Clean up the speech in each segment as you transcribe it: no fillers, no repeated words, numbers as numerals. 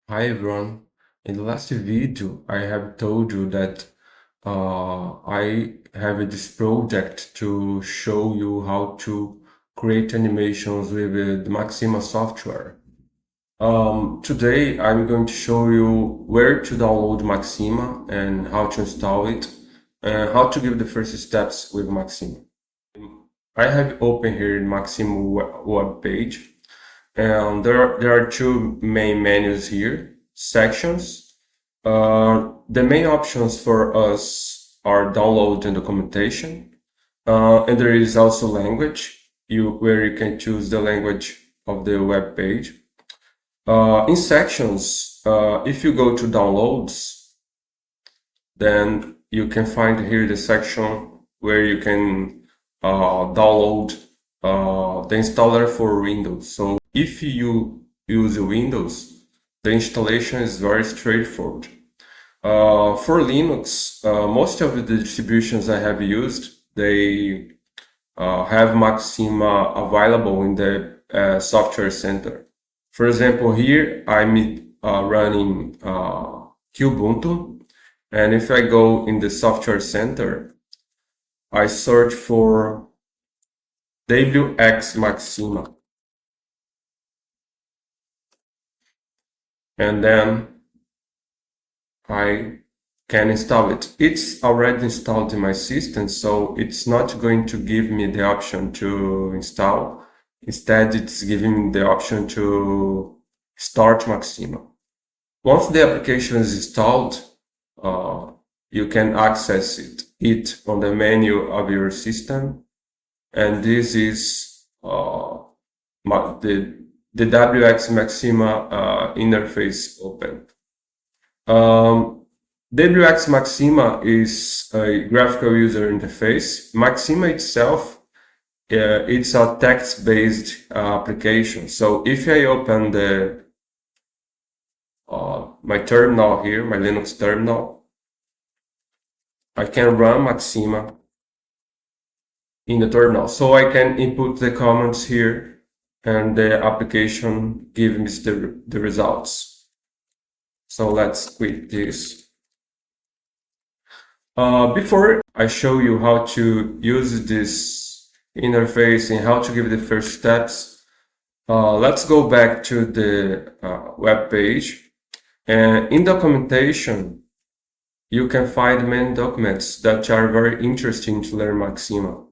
Hi everyone. In the last video, I have told you that I have this project to show you how to create animations with the Maxima software. Today, I'm going to show you where to download Maxima and how to install it and how to give the first steps with Maxima. I have open here in Maxima web page. And there are two main menus here, sections. The main options for us are download and documentation. And there is also language, where you can choose the language of the web page. In sections, if you go to downloads, then you can find here the section where you can download the installer for Windows. So if you use Windows, the installation is very straightforward. For Linux, most of the distributions I have used, they have Maxima available in the software center. For example, here I'm running Ubuntu, and if I go in the software center, I search for WX Maxima. And then I can install it. It's already installed in my system, so it's not going to give me the option to install. Instead, it's giving me the option to start Maxima. Once the application is installed, you can access it on the menu of your system. And this is the WX Maxima interface open. WX Maxima is a graphical user interface. Maxima itself, it's a text-based application. So if I open my terminal here, my Linux terminal, I can run Maxima in the terminal. So I can input the commands here and the application gives me the results. So let's quit this. Before I show you how to use this interface and how to give the first steps, let's go back to the web page. And in documentation, you can find many documents that are very interesting to learn Maxima.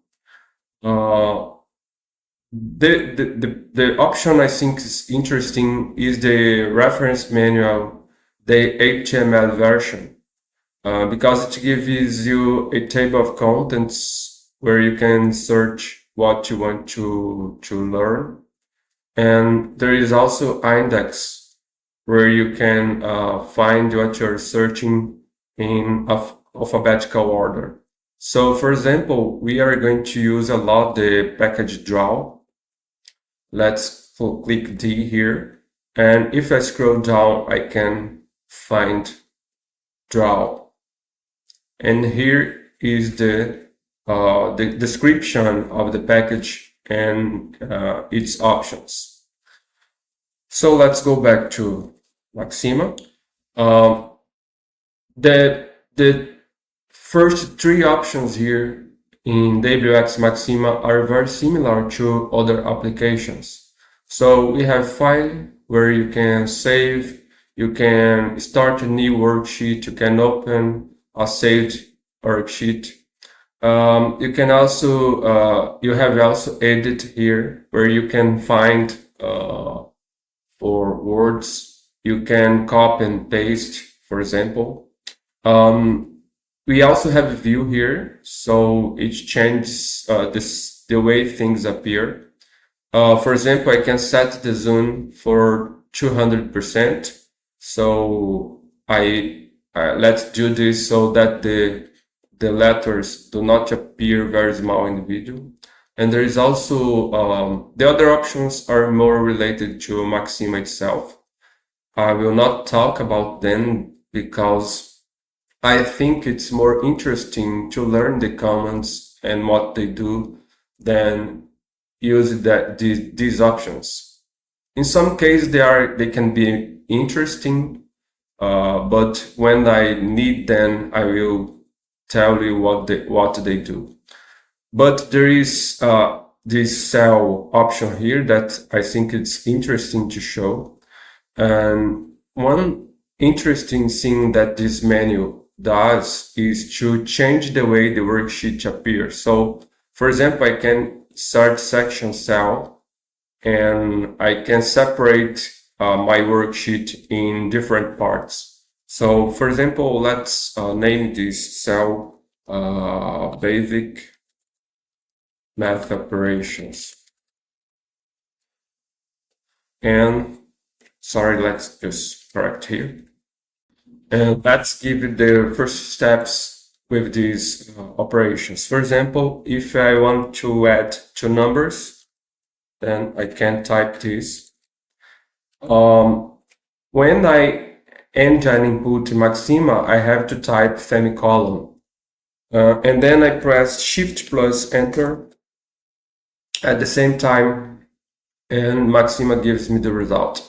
The option I think is interesting is the reference manual, the HTML version. Because it gives you a table of contents where you can search what you want to learn. And there is also index where you can find what you're searching in alphabetical order. So for example, we are going to use a lot the package draw. Let's click D here. And if I scroll down, I can find draw. And here is the description of the package and its options. So let's go back to Maxima. The first three options here in WX Maxima are very similar to other applications. So we have file where you can save, you can start a new worksheet, you can open a saved worksheet. You can also, you have also edit here where you can find for words, you can copy and paste, for example. We also have a view here, so it changes the way things appear. For example, I can set the zoom for 200%. So let's do this so that the letters do not appear very small in the video. And there is also, the other options are more related to Maxima itself. I will not talk about them because I think it's more interesting to learn the commands and what they do than use these options. In some cases, they can be interesting, but when I need them, I will tell you what they do. But there is this cell option here that I think it's interesting to show. And one interesting thing that this menu does is to change the way the worksheet appears. So, for example, I can start section cell and I can separate my worksheet in different parts. So, for example, let's name this cell basic math operations. And sorry, let's just correct here. And let's give it the first steps with these operations. For example, if I want to add two numbers, then I can type this. When I enter an input Maxima, I have to type semicolon. And then I press Shift plus Enter at the same time, and Maxima gives me the result.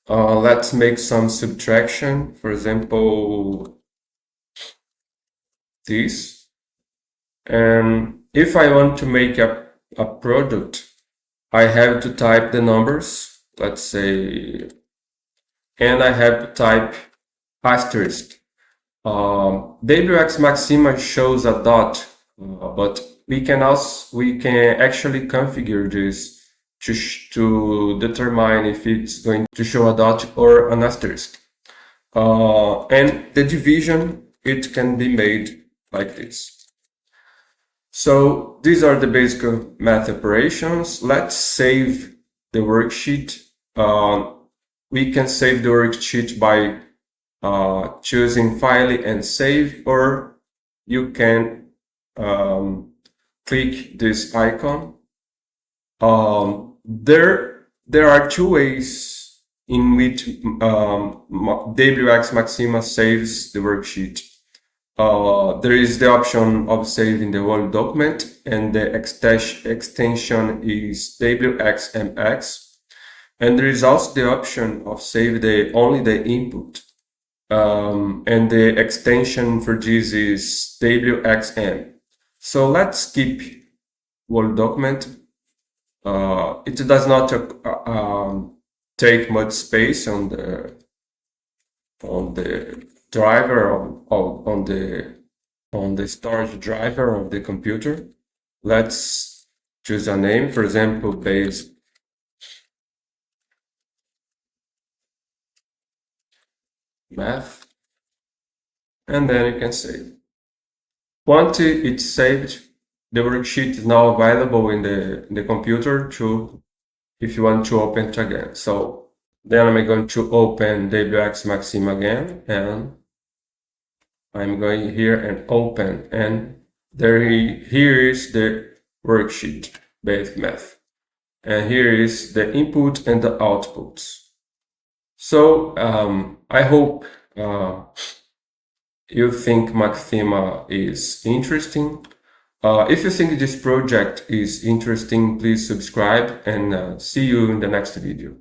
Let's make some subtraction. For example, this. And if I want to make a product, I have to type the numbers, let's say, and I have to type asterisk. WX Maxima shows a dot, but we can actually configure this to determine if it's going to show a dot or an asterisk. And the division, it can be made like this. So these are the basic math operations. Let's save the worksheet. We can save the worksheet by choosing File and Save, or you can click this icon. There are two ways in which WX Maxima saves the worksheet. There is the option of saving the whole document, and the extension is WXMX. And there is also the option of save only the input. And the extension for this is WXM. So let's skip whole document. It does not take much space on the driver on the storage driver of the computer. Let's choose a name, for example, base math, and then you can save. Once it's saved, the worksheet is now available in the computer if you want to open it again. So then I'm going to open WX Maxima again, and I'm going here and open, and here is the worksheet basic math, and here is the input and the outputs. So I hope you think Maxima is interesting. If you think this project is interesting, please subscribe, and see you in the next video.